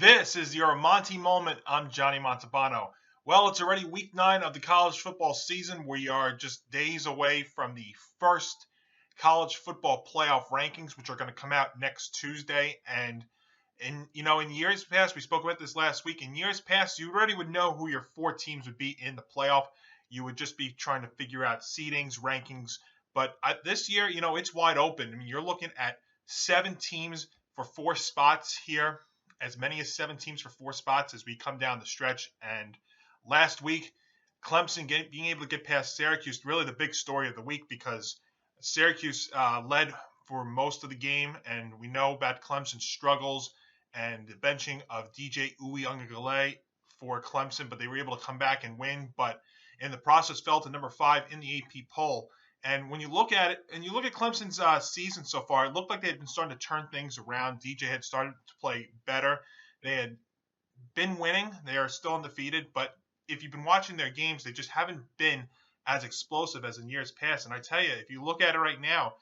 This is your Monty moment. I'm Johnny Montalbano. Well, it's already week 9 of the college football season. We are just days away from the first college football playoff rankings, which are going to come out next Tuesday. And in years past, we spoke about this last week. In years past, you already would know who your 4 teams would be in the playoff. You would just be trying to figure out seedings, rankings. But this year, it's wide open. I mean, you're looking at 7 teams for 4 spots here, as many as 7 teams for 4 spots as we come down the stretch. And last week, Clemson being able to get past Syracuse, really the big story of the week, because Syracuse led for most of the game, and we know about Clemson's struggles and the benching of DJ Uiagalelei for Clemson, but they were able to come back and win, but in the process fell to number 5 in the AP poll. And when you look at it, and you look at Clemson's season so far, it looked like they had been starting to turn things around. DJ had started to play better. They had been winning. They are still undefeated, but if you've been watching their games, they just haven't been as explosive as in years past. And I tell you, if you look at it right now,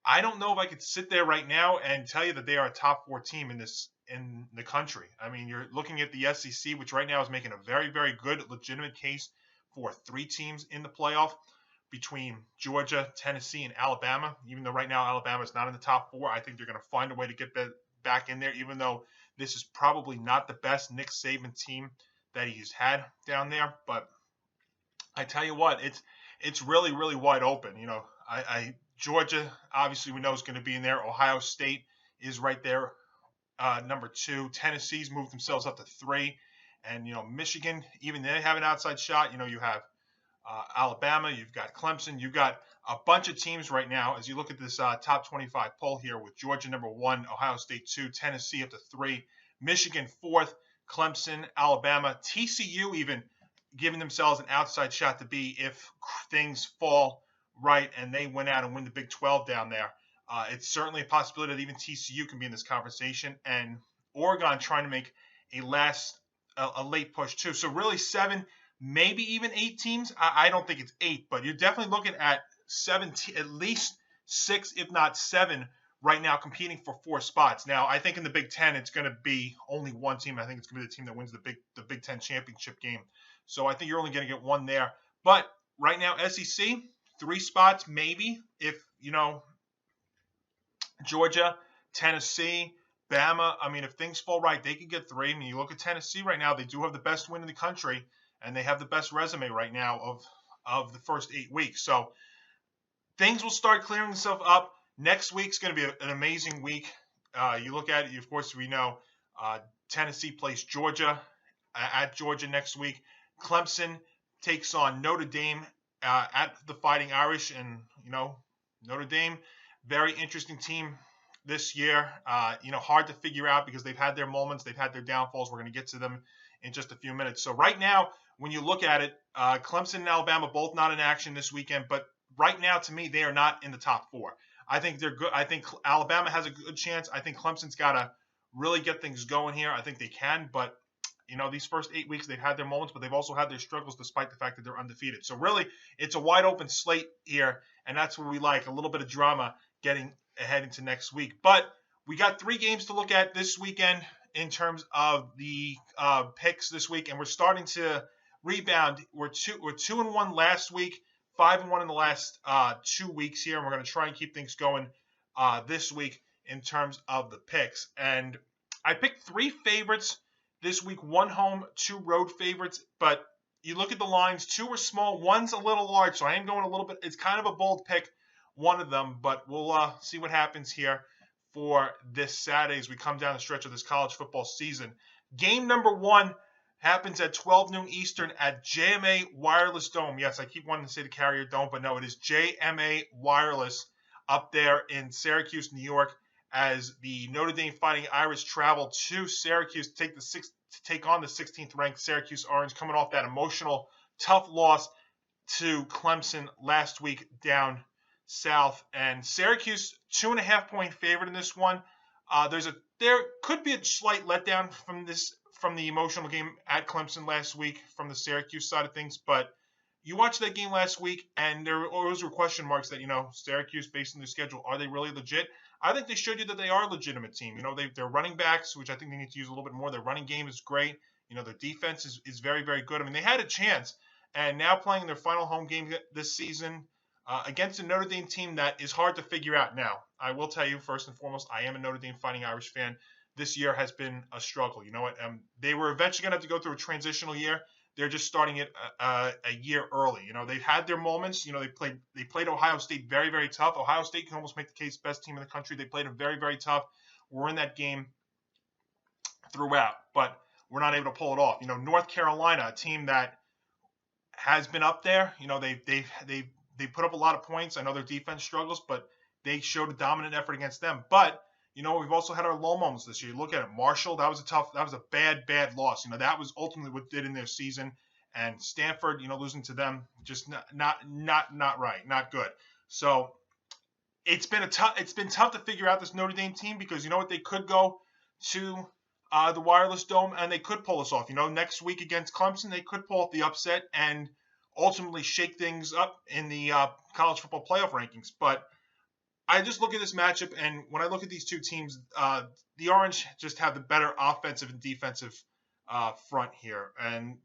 I don't know if I could sit there right now and tell you that they are a top 4 team in the country. I mean, you're looking at the SEC, which right now is making a very, very good, legitimate case for 3 teams in the playoff, between Georgia, Tennessee, and Alabama. Even though right now Alabama is not in the top 4, I think they're going to find a way to get back in there, even though this is probably not the best Nick Saban team that he's had down there. But I tell you what, it's really, really wide open. Georgia, obviously, we know is going to be in there. Ohio State is right there, number 2. Tennessee's moved themselves up to 3. And, Michigan, even they have an outside shot. You have Alabama, you've got Clemson, you've got a bunch of teams right now as you look at this top 25 poll here, with Georgia number 1, Ohio State 2, Tennessee up to 3, Michigan 4th, Clemson, Alabama, TCU even giving themselves an outside shot to be, if things fall right and they win out and win the Big 12 down there. It's certainly a possibility that even TCU can be in this conversation, and Oregon trying to make a late push too. So really 7, maybe even 8 teams. I don't think it's 8, but you're definitely looking at 7, at least 6, if not 7, right now competing for 4 spots. Now, I think in the Big Ten, it's going to be only 1 team. I think it's going to be the team that wins the Big Ten championship game. So I think you're only going to get 1 there. But right now, SEC, 3 spots maybe. If, Georgia, Tennessee, Bama, I mean, if things fall right, they could get 3. I mean, you look at Tennessee right now, they do have the best win in the country, and they have the best resume right now of the first 8 weeks. So things will start clearing themselves up. Next week's going to be an amazing week. You look at it, of course, we know Tennessee plays Georgia at Georgia next week. Clemson takes on Notre Dame at the Fighting Irish, and, Notre Dame, very interesting team this year. Hard to figure out because they've had their moments, they've had their downfalls. We're going to get to them in just a few minutes. So right now, when you look at it, Clemson and Alabama both not in action this weekend, but right now, to me, they are not in the top 4. I think they're good. I think Alabama has a good chance. I think Clemson's got to really get things going here. I think they can, but these first 8 weeks, they've had their moments, but they've also had their struggles despite the fact that they're undefeated. So really, it's a wide open slate here, and that's what we like, a little bit of drama getting ahead into next week. But we got 3 games to look at this weekend in terms of the picks this week, and we're starting to rebound. We're 2-1 last week, 5-1 in the last 2 weeks here, and we're going to try and keep things going this week in terms of the picks. And I picked 3 favorites this week, 1 home, 2 road favorites, but you look at the lines, 2 are small, 1's a little large, so I am going a little bit, it's kind of a bold pick, one of them, but we'll see what happens here for this Saturday as we come down the stretch of this college football season. Game number 1 happens at 12 noon Eastern at JMA Wireless Dome. Yes, I keep wanting to say the Carrier Dome, but no, it is JMA Wireless up there in Syracuse, New York, as the Notre Dame Fighting Irish travel to Syracuse to take on the 16th ranked Syracuse Orange, coming off that emotional, tough loss to Clemson last week down south. And Syracuse, 2.5-point favorite in this one. There could be a slight letdown from the emotional game at Clemson last week from the Syracuse side of things, but you watched that game last week, and there always were question marks that, Syracuse, based on their schedule, are they really legit? I think they showed you that they are a legitimate team. Their running backs, which I think they need to use a little bit more. Their running game is great. Their defense is very, very good. I mean, they had a chance, and now playing their final home game this season against a Notre Dame team that is hard to figure out now. I will tell you, first and foremost, I am a Notre Dame Fighting Irish fan. This year has been a struggle. You know what? They were eventually going to have to go through a transitional year. They're just starting it a year early. They've had their moments. They played Ohio State very, very tough. Ohio State can almost make the case best team in the country. They played them very, very tough. We're in that game throughout, but we're not able to pull it off. North Carolina, a team that has been up there. They put up a lot of points. I know their defense struggles, but they showed a dominant effort against them. But we've also had our low moments this year. Look at it, Marshall. That was a bad loss. That was ultimately what did in their season. And Stanford, losing to them, just not right, not good. So it's been tough to figure out this Notre Dame team, because they could go to the Wireless Dome and they could pull us off. Next week against Clemson, they could pull off the upset and ultimately shake things up in the college football playoff rankings. But I just look at this matchup, and when I look at these two teams, the Orange just have the better offensive and defensive front here. And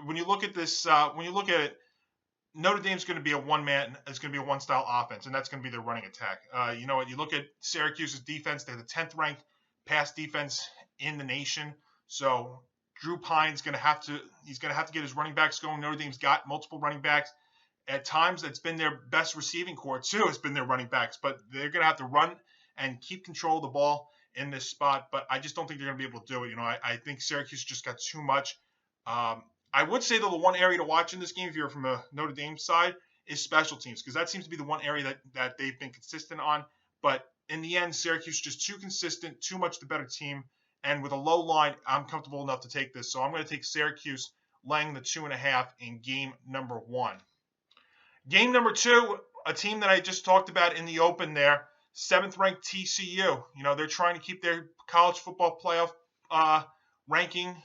when you look at this, when you look at it, Notre Dame's going to be a one-man. It's going to be a one-style offense, and that's going to be their running attack. You know what? You look at Syracuse's defense; they're the 10th ranked pass defense in the nation. So Drew Pine's going to have to get his running backs going. Notre Dame's got multiple running backs. At times, that's been their best receiving corps, too, has been their running backs. But they're going to have to run and keep control of the ball in this spot. But I just don't think they're going to be able to do it. I think Syracuse just got too much. I would say, though, the one area to watch in this game, if you're from a Notre Dame side, is special teams, because that seems to be the one area that they've been consistent on. But in the end, Syracuse just too consistent, too much the better team. And with a low line, I'm comfortable enough to take this. So I'm going to take Syracuse laying the 2.5 in game number 1. Game number 2, a team that I just talked about in the open there, 7th ranked TCU. They're trying to keep their college football playoff ranking,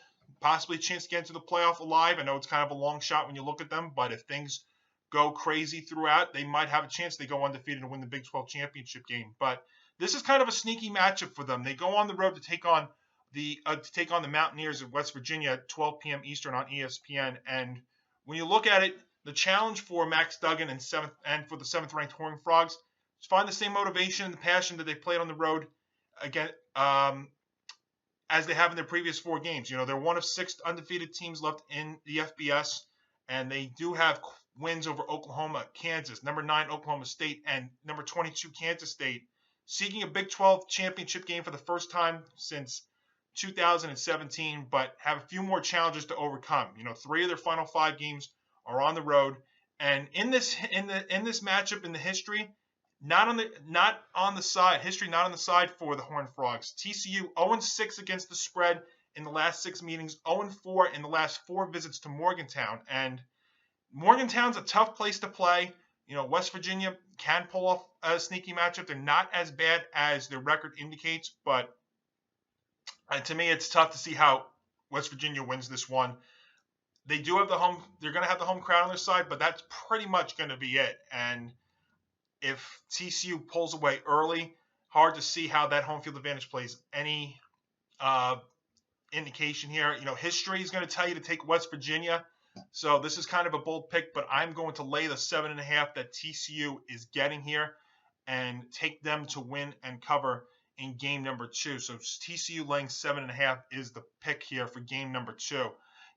possibly a chance to get into the playoff alive. I know it's kind of a long shot when you look at them, but if things go crazy throughout, they might have a chance. They go undefeated and win the Big 12 championship game. But this is kind of a sneaky matchup for them. They go on the road to take on the Mountaineers of West Virginia at 12 p.m. Eastern on ESPN. And when you look at it, the challenge for Max Duggan and for the 7th ranked Horned Frogs is find the same motivation and the passion that they played on the road again as they have in their previous 4 games. They're one of 6 undefeated teams left in the FBS, and they do have wins over Oklahoma, Kansas, number 9 Oklahoma State, and number 22 Kansas State, seeking a Big 12 championship game for the first time since 2017, but have a few more challenges to overcome. 3 of their final 5 games are on the road, and in this matchup, in the history, not on the side for the Horned Frogs. TCU 0-6 against the spread in the last 6 meetings, 0-4 in the last 4 visits to Morgantown, and Morgantown's a tough place to play. West Virginia can pull off a sneaky matchup. They're not as bad as their record indicates, but to me, it's tough to see how West Virginia wins this one. They do have they're going to have the home crowd on their side, but that's pretty much going to be it. And if TCU pulls away early, hard to see how that home field advantage plays any indication here. History is going to tell you to take West Virginia. So this is kind of a bold pick, but I'm going to lay the 7.5 that TCU is getting here and take them to win and cover in game number 2. So TCU laying 7.5 is the pick here for game number 2.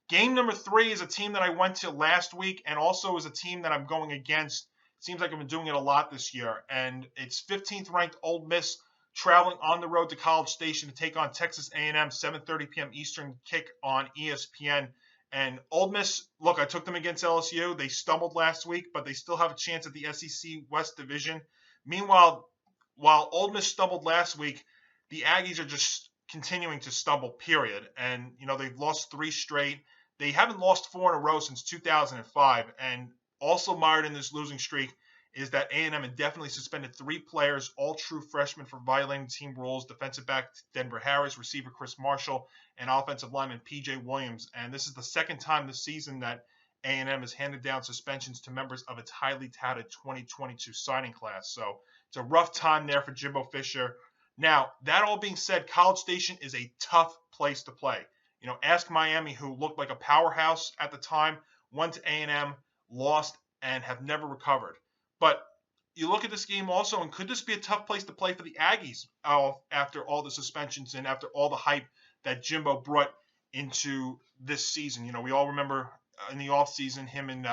Game number 3 is a team that I went to last week, and also is a team that I'm going against. It seems like I've been doing it a lot this year, and it's 15th ranked Ole Miss traveling on the road to College Station to take on Texas A&M, 7:30 p.m. Eastern kick on ESPN. And Ole Miss, look, I took them against LSU. They stumbled last week, but they still have a chance at the SEC West Division. Meanwhile, while Ole Miss stumbled last week, the Aggies are just continuing to stumble, period. And, they've lost 3 straight. They haven't lost 4 in a row since 2005. And also mired in this losing streak is that A&M indefinitely suspended 3 players, all true freshmen, for violating team rules: defensive back Denver Harris, receiver Chris Marshall, and offensive lineman P.J. Williams. And this is the second time this season that A&M has handed down suspensions to members of its highly touted 2022 signing class. So It's a rough time there for Jimbo Fisher. Now, that all being said, College Station is a tough place to play. Ask Miami, who looked like a powerhouse at the time, went to A&M, lost, and have never recovered. But you look at this game also, and could this be a tough place to play for the Aggies after all the suspensions and after all the hype that Jimbo brought into this season? We all remember in the offseason him and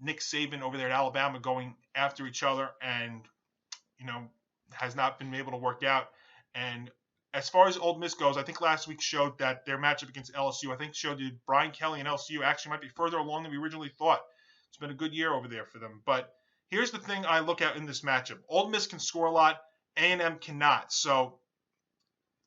Nick Saban over there at Alabama going after each other, and has not been able to work out. And as far as Ole Miss goes, I think last week showed that their matchup against LSU, I think showed that Brian Kelly and LSU actually might be further along than we originally thought. It's been a good year over there for them. But here's the thing I look at in this matchup. Ole Miss can score a lot. A&M cannot. So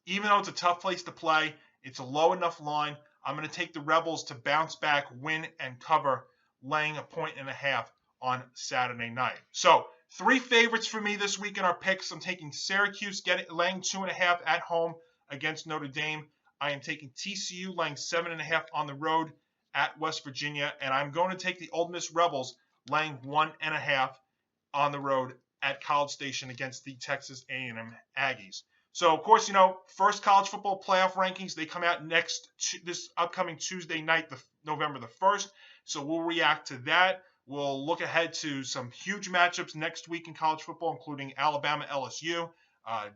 even though it's a tough place to play, it's a low enough line. I'm going to take the Rebels to bounce back, win, and cover, laying 1.5 on Saturday night. So 3 favorites for me this week in our picks. I'm taking Syracuse laying 2.5 at home against Notre Dame. I am taking TCU laying 7.5 on the road at West Virginia, and I'm going to take the Ole Miss Rebels laying 1.5 on the road at College Station against the Texas A&M Aggies. So, of course, first college football playoff rankings, they come out this upcoming Tuesday night, November the 1st. So we'll react to that. We'll look ahead to some huge matchups next week in college football, including Alabama, LSU,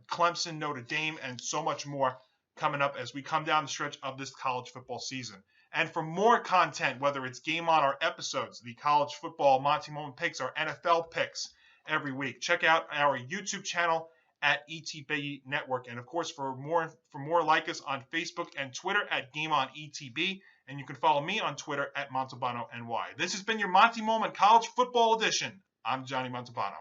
Clemson, Notre Dame, and so much more coming up as we come down the stretch of this college football season. And for more content, whether it's Game On or episodes, the college football Monty Moment picks, or NFL picks every week, check out our YouTube channel at ETB Network. And of course, for more like us on Facebook and Twitter at Game On ETB. And you can follow me on Twitter at Montalbano NY. This has been your Monty Moment College Football Edition. I'm Johnny Montalbano.